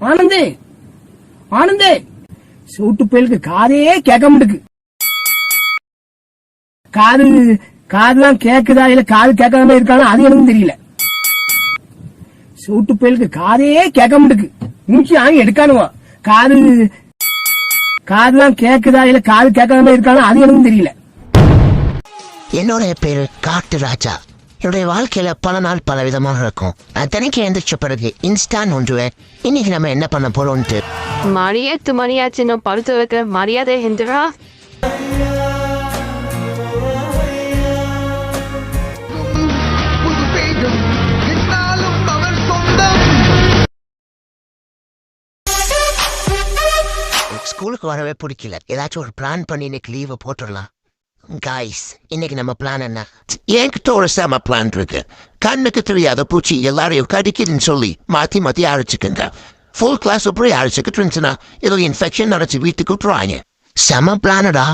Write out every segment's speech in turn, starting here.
ஆனந்தே ஆனந்தே சூட்டு பயலுக்கு காதே கேட்க மாட்டுக்கு. காதுலாம் கேக்குதா இல்ல காது கேட்காம இருக்கானா அது எனக்கு தெரியல. சூட்டு பயலுக்கு காதே கேட்க மாட்டுக்கு. மூச்சு ஆங்கி எடுக்கானுவா. காதுலாம் கேக்குதா இல்ல காது கேட்காம இருக்கானா அது எனக்கு தெரியல. என்னோட பேரு காட்டு ராஜா. என்னுடைய வாழ்க்கையில பல நாள் பல விதமாக இருக்கும். நான் தினைக்கு எழுந்திரிச்ச பிறகு இன்ஸ்டான் ஒன்றுவேன். இன்னைக்கு நம்ம என்ன பண்ண போறோம்ட்டு. மணியத்து மணியாச்சு நான் படுத்து வைக்க மரியாதை என்றா ஸ்கூலுக்கு வரவே பிடிக்கல. ஏதாச்சும் ஒரு பிளான் பண்ணி இன்னைக்கு லீவை போட்டுடலாம். காய்ஸ், இன்னைக்கு நம்ம பிளான் என்ன? என்கிட்ட ஒரு செம பிளான் இருக்கு. கண்ணுக்கு தெரியாத பூச்சி எல்லாரையும் கடிக்குதுன்னு சொல்லி மாத்தி அழைச்சிக்கங்க. ஃபுல் கிளாஸ் போய் அழைச்சிக்கிட்டு இருந்துச்சுன்னா ஏதோ இன்ஃபெக்ஷன் நடச்சு வீட்டுக்கு விட்டுருவாங்க. செம பிளானடா.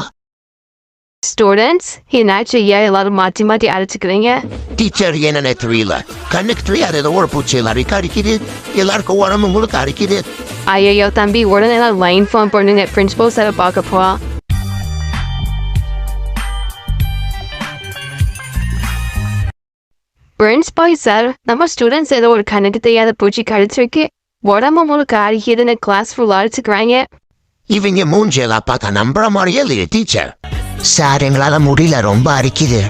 ஸ்டூடெண்ட்ஸ் என்னாச்சு எல்லாரும் மாத்தி அழைச்சிக்கிறீங்க? டீச்சர் என்னன்னே தெரியல. கண்ணுக்கு தெரியாத ஏதோ ஒரு பூச்சி எல்லாரையும் கடிக்குது. எல்லாருக்கும் உடம்பு முழுக்க அடிக்குது. ஐயோ தம்பி உடனே லைன் ஃபார்ம் பண்ணுங்க. பிரின்சிபல் சார் பார்க்க போவா. பிரின்சிபல் சார், நம்ம ஸ்டூடெண்ட்ஸ் ஏதோ ஒரு கண்ணுக்கு தெரியாத பூச்சி கடிச்சிருக்கு, உடம்பு முழுக்க அடிக்குதுன்னு கிளாஸ் ஃபுல் அடிச்சுக்கிறாங்க. இவங்க மூஞ்செல்லாம் பார்த்தா நம்புற மாதிரியே இல்லையே டீச்சர். சார், எங்களால முடியல, ரொம்ப அரிக்குது.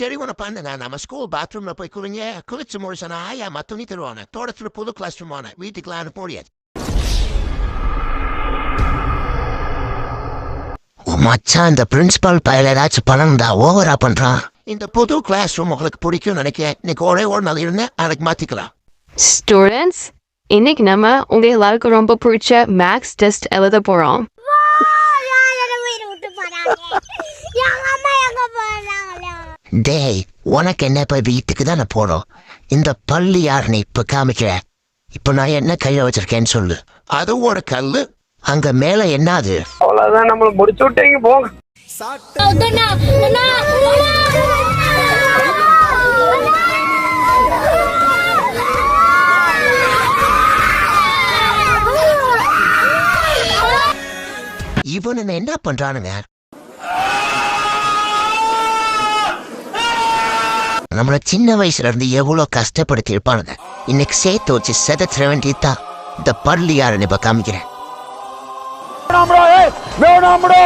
சரி, ஒன்று பண்ணுங்க, நம்ம ஸ்கூல் பாத்ரூம்ல போய் குளிங்க. குளிச்சு முடிச்சனா ஆயா துணி தருவானே. தோட்டத்துல புது கிளாஸ் ரூமான வீட்டுக்குலாம் அனுப்ப முடியாது. மச்சான், இந்த பிரின்சிபல் பையன் ஏதாச்சும் பணம்டா ஓவரா பண்றான். இந்த புது கிளாஸ் ரூம் உங்களுக்கு பிடிக்கும் நினைக்கிறேன். இன்னைக்கு ஒரே ஒரு நாள் இருந்தேன், அதுக்கு மாத்திக்கலாம். ஸ்டூடெண்ட்ஸ், இன்னைக்கு நம்ம உங்க எல்லாருக்கும் ரொம்ப பிடிச்ச மேக்ஸ் டெஸ்ட் எழுத போறோம். டேய், உனக்கு என்ன இப்ப வீட்டுக்கு தானே போறோம். இந்த பள்ளி யாருன்னு இப்ப காமிக்கிற. இப்ப நான் என்ன கையில வச்சிருக்கேன்னு சொல்லு. அது ஒரு கல்லு. அங்க மேல என்னது? அவ்வளவுதான், நம்மள முடிச்சு விட்டீங்க போங்க. இவன் என்ன பண்றானுங்க? நம்மள சின்ன வயசுல இருந்து எவ்வளவு கஷ்டப்படுத்தி இருப்பானுங்க. இன்னைக்கு சேர்த்து வச்சு செதற வேண்டியதுதான். இந்த பள்ளி யாருன்னு இப்ப காமிக்கிறேன். வேணாம்டா